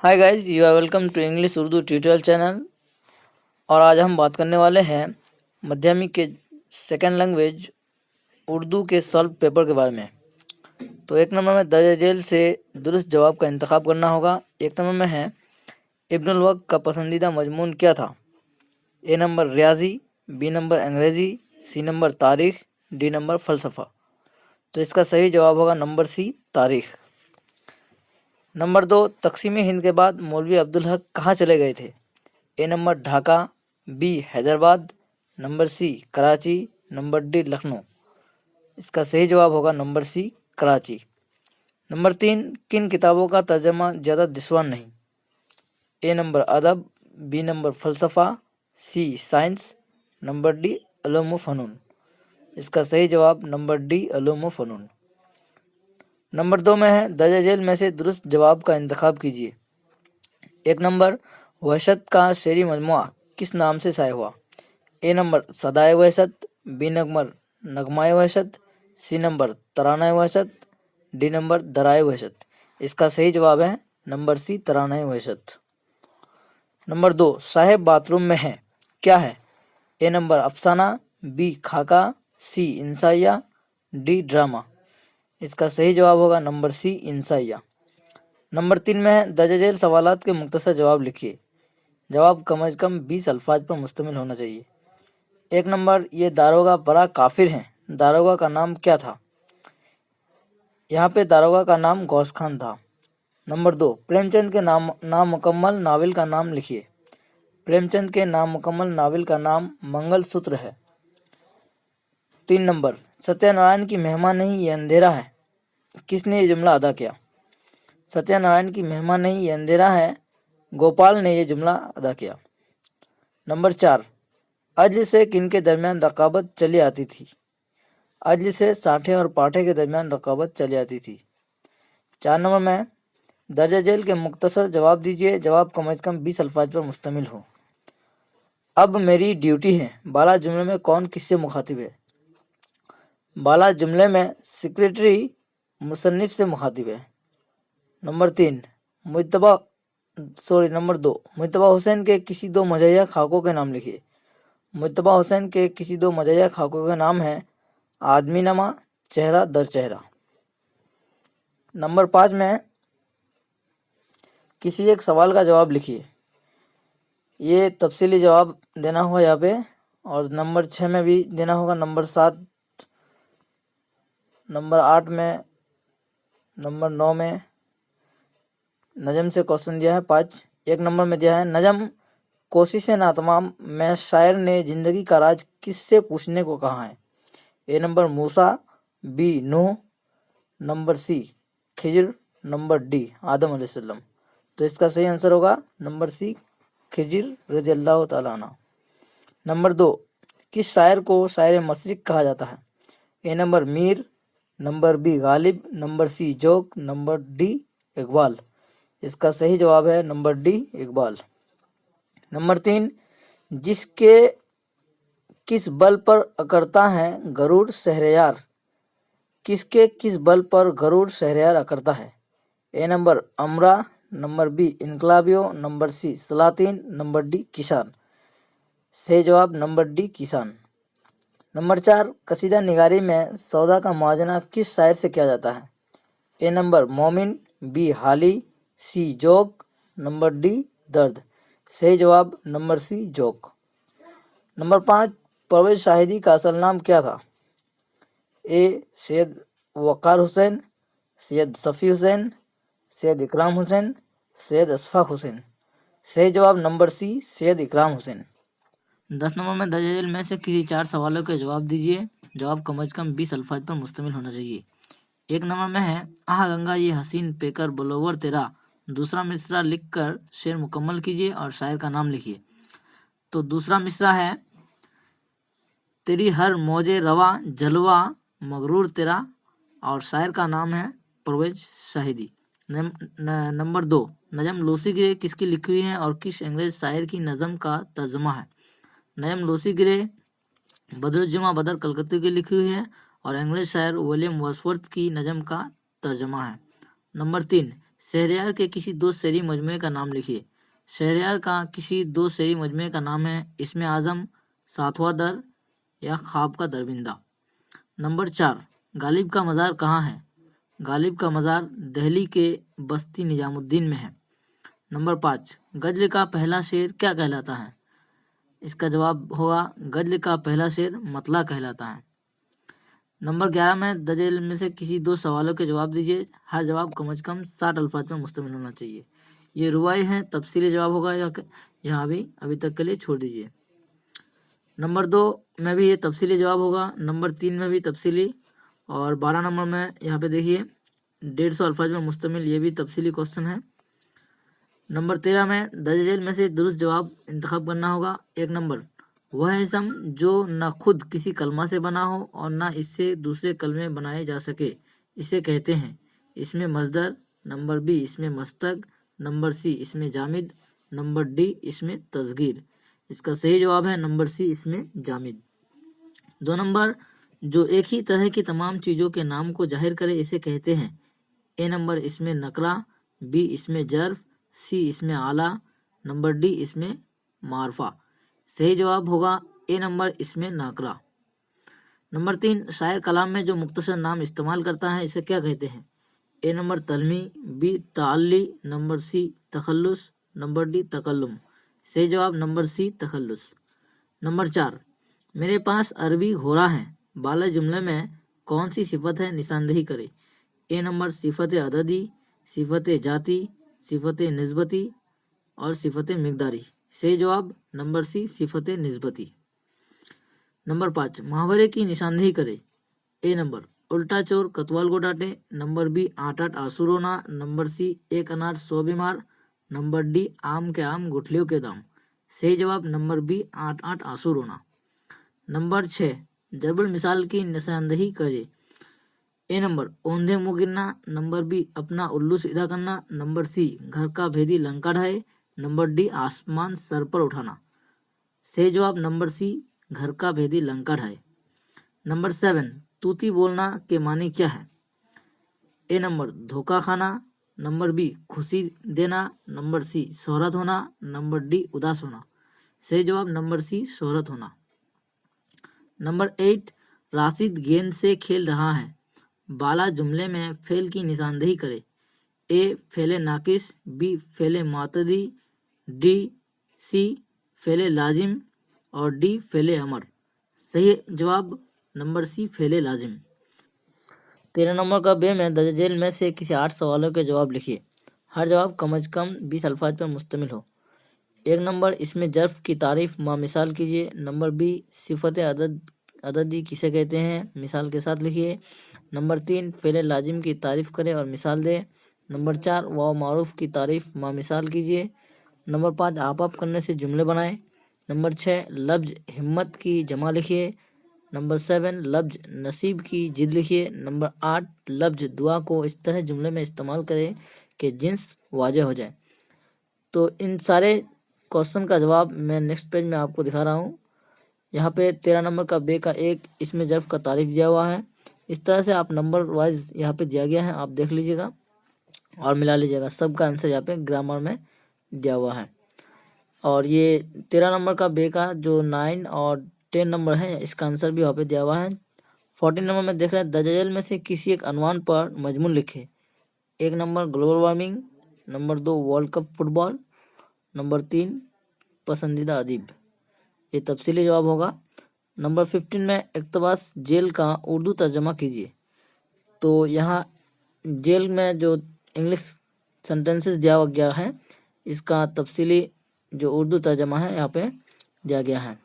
Hi guys, you are welcome to English Urdu tutorial channel. और आज हम बात करने वाले हैं माध्यमिक के सेकंड लैंग्वेज उर्दू के सॉल्व पेपर के बारे में। तो एक नंबर में दर्ज झेल से दुरुस्त जवाब का इंतखाब करना होगा। एक नंबर में है इब्नुल वक्त का पसंदीदा मजमून क्या था। ए नंबर रियाजी, बी नंबर अंग्रेज़ी, सी नंबर तारीख़, डी नंबर फ़लसफ़ा। तो इसका सही जवाब होगा नंबर सी तारीख़। नंबर 2, तकसीम हिंद के बाद मौलवी अब्दुल हक कहाँ चले गए थे। A number Dhaka, B Hyderabad, number C Karachi, number D Lucknow. इसका सही जवाब होगा नंबर सी कराची। नंबर 3, किन किताबों का तर्जमा ज़्यादा दुश्वार नहीं। ए नंबर अदब, बी नंबर फ़लसफ़ा, सी साइंस, नंबर डी उलूम व फ़नून। इसका सही जवाब नंबर डी उलूम व फ़नून। नंबर 2 में है दर्ज झेल में से दुरुस्त जवाब का इंतखाब कीजिए। एक नंबर वहशत का शेरी मजमुआ किस नाम से शाये हुआ। ए नंबर सदाए वहशत, बी नंबर नगमाए वहशत, सी नंबर तराना वहशत, डी नंबर दराए वहशत। इसका सही जवाब है नंबर सी तराना वहशत। नंबर 2, साहेब बाथरूम में है क्या है। ए नंबर अफसाना, बी खाका, सी इंसाइया, डी ड्रामा। इसका सही जवाब होगा नंबर सी इंसाइया। नंबर 3 में है दर्ज झेल सवालात के मुख्तसर जवाब लिखिए। जवाब कम अज़ कम 20 अल्फाज पर मुश्तमिल होना चाहिए। एक नंबर, ये दारोगा बड़ा काफिर हैं, दारोगा का नाम क्या था। यहाँ पे दारोगा का नाम गौस खान था। नंबर 2, प्रेमचंद के नामुकम्मल नावल का नाम लिखिए। प्रेमचंद के नामुकम्मल नावल का नाम मंगल सूत्र है। 3 नंबर, सत्यनारायण की मेहमान नहीं ये अंधेरा है, किसने ये जुमला अदा किया। सत्यनारायण की मेहमान नहीं ये अंधेरा है, गोपाल ने ये जुमला अदा किया। नंबर 4, अज्ल से किन के दरमियान रकाबत चली आती थी। अज्ल से साठे और पाठे के दरमियान रकाबत चली आती थी। 4 नंबर में दर्ज झेल के मुख्तसर जवाब दीजिए। जवाब कम अज़ कम 20 अल्फाज पर मुश्तमिल हो। अब मेरी ड्यूटी है, बाला जुमले में कौन किससे मुखातिब है। बाला जुमले में सेक्रेटरी मुसन्निफ से मुखातिब है। नंबर 2, मुज्तबा हुसैन के किसी दो मजहिया खाकों के नाम लिखिए। मुज्तबा हुसैन के किसी दो मजहिया खाकों के नाम हैं आदमी नमा, चेहरा दर चेहरा। नंबर 5 में किसी एक सवाल का जवाब लिखिए। ये तफसीली जवाब देना होगा यहाँ पे। और नंबर 6 में भी देना होगा, नंबर 7, नंबर 8 में, नंबर 9 में। नजम से क्वेश्चन दिया है 5। एक नंबर में दिया है नजम कोशिश नातमाम में शायर ने जिंदगी का राज किससे पूछने को कहा है। A number Musa, B Nuh, number C Khizr, number D Adam अलैहिस्सलाम। तो इसका सही आंसर होगा नंबर सी खिजर रज़ियल्लाहु ताला अन्हु। नंबर 2, किस शायर को शायर मशरिक कहा जाता है। A number Mir, number B Ghalib, number C joke, number D Iqbal. इसका सही जवाब है नंबर डी इकबाल। नंबर 3, जिसके किस बल पर अकड़ता है गरूर शहरयार। किसके किस बल पर गरूर शहरयार अकड़ता है। ए नंबर अमरा, नंबर बी इनकलाबियो, नंबर सी सलातीन, नंबर डी किसान। सही जवाब नंबर डी किसान। नंबर 4, कसीदा निगारी में सौदा का मुआजना किस शायर से किया जाता है। ए नंबर मोमिन, बी हाली, सी जोक, नंबर डी दर्द। सही जवाब number C joke. Number 5, Parvez Shahidi का असल नाम क्या था। ए सैयद वक़ार हुसैन, सैयद सफ़ी हुसैन, सैयद इकराम हुसैन, सैयद अशफाक हुसैन। सही जवाब नंबर सी सैयद इकराम हुसैन। 10 नंबर में दर्ज झेल में से किसी 4 सवालों के जवाब दीजिए। जवाब कम अज़ कम 20 अल्फाज पर मुश्तमिल होना चाहिए। एक नंबर में है आह गंगा ये हसीन पेकर बलोवर तेरा, दूसरा मिसरा लिखकर शेर मुकम्मल कीजिए और शायर का नाम लिखिए। तो दूसरा मिसरा है तेरी हर मौजे रवा जलवा मगरूर तेरा, और शायर का नाम है परवेज शाहिदी। नंबर 2, नजम लोसी गिरे किसकी लिखी हुई है और किस अंग्रेज शायर की नज़म का तर्जुमा है। नजम लोसी गिरे बदरुज्जमा बदर कलकत्ते की लिखी हुई है और अंग्रेज शायर विलियम वर्ड्सवर्थ की नज़म का तर्जुमा है। नंबर 3, शहरयार के किसी दो शेरी मजमूए का नाम लिखिए। शहरयार का किसी दो शेरी मजमूए का नाम है इसमें आजम, सातवां दर या ख्वाब का दरबिंदा। नंबर 4, गालिब का मज़ार कहाँ है? गालिब का मज़ार दिल्ली के बस्ती निजामुद्दीन में है। नंबर 5, गज़ल का पहला शेर क्या कहलाता है? इसका जवाब होगा गज़ल का पहला शेर मतला कहलाता है। नंबर 11 में दर्ज में से किसी दो सवालों के जवाब दीजिए। हर जवाब कम से कम 60 अल्फाज पर मुश्तमिल होना चाहिए। ये रुबाई है, तफसीली जवाब होगा यहाँ भी अभी तक के लिए छोड़ दीजिए। नंबर 2 में भी ये तफसीली जवाब होगा, नंबर 3 में भी तफसीली, और 12 नंबर में यहाँ पे देखिए 150 अल्फाज में मुश्तमिल, ये भी तफसीली क्वेश्चन है। नंबर 13 में दर्ज झेल में से दुरुस्त जवाब इंतखाब करना होगा। 1 नंबर, वह इसम जो न खुद किसी कलमा से बना हो और न इससे दूसरे कलमे बनाए जा सके, इसे कहते हैं। इसमें मजदर, नंबर बी इसमें मस्तक, नंबर सी इसमें जामिद, नंबर डी इसमें तस्गीर। इसका सही जवाब है नंबर सी इसमें जामिद। 2 नंबर, जो एक ही तरह की तमाम चीज़ों के नाम को जाहिर करे, इसे कहते हैं। ए नंबर इसमें नकरा, बी इसमें जर्फ, सी इसमें आला, नंबर डी इसमें मारफा। सही जवाब होगा ए नंबर इसमें नाकरा। नंबर 3, शायर कलाम में जो मुख्तसर नाम इस्तेमाल करता है, इसे क्या कहते हैं? ए नंबर तलमी, बी ताल्ली, नंबर सी तखल्लुस, नंबर डी तकल्लुम। सही जवाब नंबर सी तखल्लुस। नंबर 4, मेरे पास अरबी घोड़ा है, बाला जुमले में कौन सी सिफत है? निशानदेही करे। ए नंबर सिफत अददी, सिफत जाती, सिफत निस्बती और सिफत मिकदारी। सही जवाब नंबर सी सिफत निस्बती। नंबर 5, मुहावरे की निशानदेही करे। ए नंबर उल्टा चोर कतवाल को डांटे, नंबर बी 8 आंसू रोना, नंबर सी 1 अनार 100 बीमार, नंबर डी आम के आम गुठलियों के दाम। सही जवाब नंबर बी 8 आंसू रोना। नंबर 6, जबल मिसाल की निशानदेही करे। ए नंबर औंधे मुँह गिरना, नंबर बी अपना उल्लू सीधा करना, नंबर सी घर का भेदी लंका ढाए, नंबर डी आसमान सर पर उठाना। सही जवाब नंबर सी घर का भेदी लंका ढाए। नंबर 7, तूती बोलना के मानी क्या है? ए नंबर धोखा खाना, नंबर बी खुशी देना, नंबर सी शोहरत होना, नंबर डी उदास होना। सही जवाब नंबर सी शोहरत होना। नंबर 8, राशिद गेंद से खेल रहा है, बाला जुमले में फेल की निशानदेही करे। ए फेले नाकिस, बी फेले मातदी, डी सी फेले लाजिम और डी फेले अमर। सही जवाब नंबर सी फेले लाजिम। 13 नंबर का बे में दर्ज झेल में से किसी 8 सवालों के जवाब लिखिए। हर जवाब कम से कम 20 अल्फाज पर मुश्तमिल हो। 1 नंबर, इसमें जर्फ की तारीफ माँ मिसाल कीजिए। नंबर बी सिफत अददी किसे कहते हैं, मिसाल के साथ लिखिए। नंबर 3, फेले लाजिम की तारीफ करें और मिसाल दे। नंबर 4, वाव मारूफ की तारीफ माँ मिसाल कीजिए। नंबर 5, आप करने से जुमले बनाएं। नंबर 6, लफ्ज हिम्मत की जमा लिखिए। नंबर 7, लफ्ज नसीब की जिद लिखिए। नंबर 8, लफ्ज दुआ को इस तरह जुमले में इस्तेमाल करें कि जिन्स वाज़ेह हो जाए। तो इन सारे क्वेश्चन का जवाब मैं नेक्स्ट पेज में आपको दिखा रहा हूँ। यहाँ पे 13 नंबर का बे का 1, इसमें जर्फ का तारीफ दिया हुआ है। इस तरह से आप नंबर वाइज यहाँ पे दिया गया है, आप देख लीजिएगा और मिला लीजिएगा। सबका आंसर यहाँ पे ग्रामर में दिया हुआ है। और ये 13 नंबर का बे का जो 9 और 10 नंबर है, इसका आंसर भी यहाँ पे दिया हुआ है। 14 नंबर में देख रहे हैं, दर्ज में से किसी एक अनवान पर मजमून लिखे। 1 number global warming, number 2 world cup football, number 3 पसंदीदा अदीब। ये तफसीली जवाब होगा। नंबर 15 में इक़्तिबास जेल का उर्दू तर्जमा कीजिए। तो यहाँ जेल में जो इंग्लिश सेंटेंसेस दिया गया है, इसका तफसीली जो उर्दू तर्जमा है यहाँ पे दिया गया है।